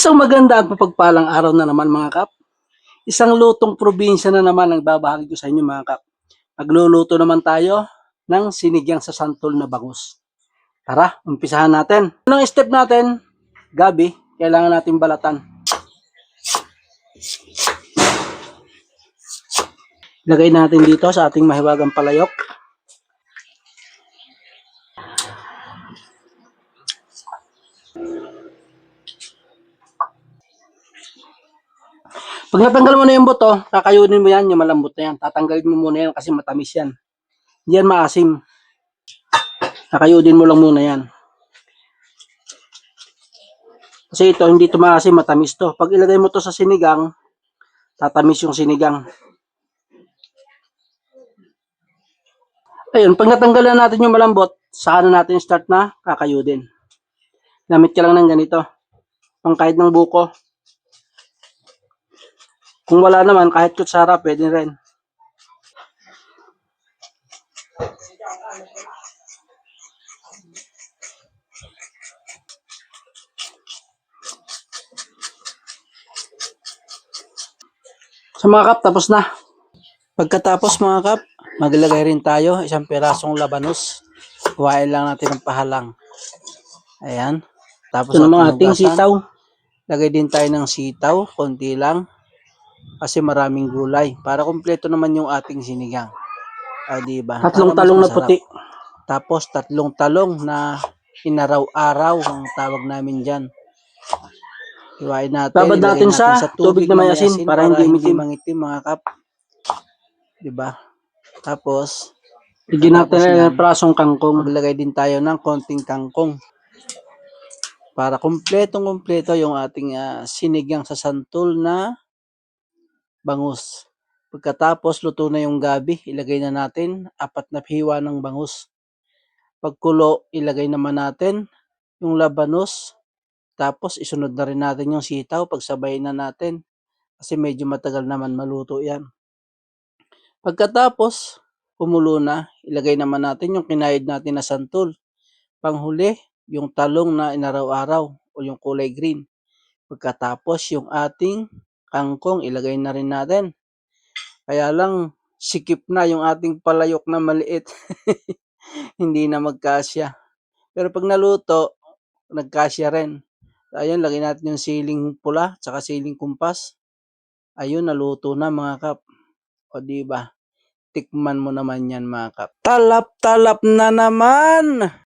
Isang maganda at mapagpalang araw na naman mga kap. Isang lutong probinsya na naman ang babahagi ko sa inyo mga kap. Magluluto naman tayo ng sinigang sa santol na bangus. Tara, umpisahan natin. Unang step natin, gabi, kailangan natin balatan. Ilagay natin dito sa ating mahiwagang palayok. Pag natanggal mo na yung buto, kakayunin mo yan, yung malambot na yan. Tatanggalin mo muna yan kasi matamis yan. Hindi yan maasim. Kakayunin mo lang muna yan. Kasi ito, hindi ito maasim, matamis to. Pag ilagay mo to sa sinigang, tatamis yung sinigang. Ayun, pag natanggal na natin yung malambot, saka na natin start na kakayudin. Gamit ka lang ng ganito. Pang kahit ng buko. Kung wala naman, kahit kutsara, pwede rin. So mga kap, tapos na. Pagkatapos mga kap, maglagay rin tayo isang pirasong labanos. Kuhain lang natin ng pahalang. Ayan. Tapos ito naman ating sitaw. Lagay din tayo ng sitaw, konti lang. Kasi maraming gulay. Para kumpleto naman yung ating sinigang. Diba? Tatlong talong na puti. Tapos tatlong talong na inaraw-araw ang tawag namin dyan. Iwain natin. Babad natin sa tubig na may asin para hindi mangitim mga kap. Diba? Tapos, bigyan natin ng prasong kangkong. Maglagay din tayo ng konting kangkong. Para kumpletong-kumpleto yung ating sinigang sa santol na bangus. Pagkatapos, luto na yung gabi, ilagay na natin 4 na hiwa ng bangus. Pagkulo, ilagay naman natin yung labanos. Tapos, isunod na rin natin yung sitaw. Pagsabay na natin. Kasi medyo matagal naman maluto yan. Pagkatapos, kumulo na, ilagay naman natin yung kinayod natin na santol. Panghuli, yung talong na inaraw-araw o yung kulay green. Pagkatapos, yung ating kangkong, ilagay na rin natin. Kaya lang, sikip na yung ating palayok na maliit. Hindi na magkasya. Pero pag naluto, nagkasya rin. Ayun, lagay natin yung siling pula, tsaka siling kumpas. Ayun, naluto na mga kap. O diba? Tikman mo naman yan mga kap. Talap-talap na naman!